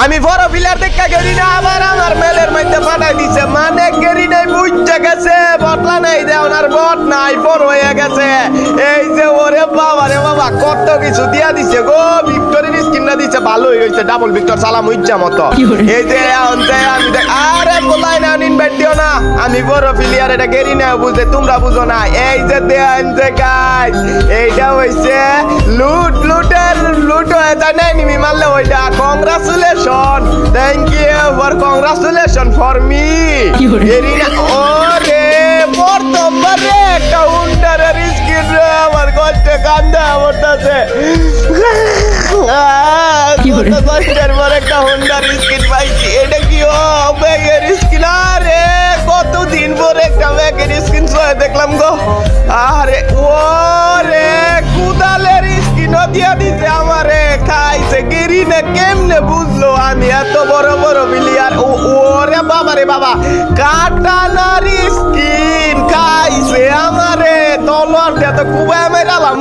আমি বড় প্লেয়ার দেখা গেরি না আমার মেলের মধ্যে পাঠাই দিছে মানে গেরি নাই বুঝতে গেছে বটলা নাই দে ওনার বট নাই বড় হয়ে গেছে এই যে ওরে বাবা রে বাবা কত কিছু দিয়া দিছে গো ভিক্টরির স্কিনটা দিছে ভালোই হইছে ডাবল ভিক্টর সালাম হইছে মতো এই যে আমি আরে বলাই না ইনভাইট দিও না আমি বড় প্লেয়ার এটা গেরি না বুঝতে তোমরা বুঝো না এই যে দেন যে গাইস এইটা হইছে লুট হয়ে যায় নাই নিমি মারলে ওইটা congratulation thank you for congratulation for me গেরি না ওরে প্রথমবারে একটা হুন্ডারের স্কিন রে আমার কষ্টে কান্দা পড়তাছে কষ্টের পর একটা হুন্ডার স্কিন পাইছি এটা কি ও ব্যাগের স্কিন আরে কতদিন পরে একটা ব্যাগের স্কিন দেখলাম গো আরে ওরে কুদালের স্কিনও দিয়া দিছে আমারে খাইছে গেরি না কেমনে বুঝলো আমি এত বড় বড় বিলিয়ার ওরে বাবা রে বাবা কাটানার স্কিন খাইছে আমারে তলোয়ার দিয়ে তো কুবায় মেরালাম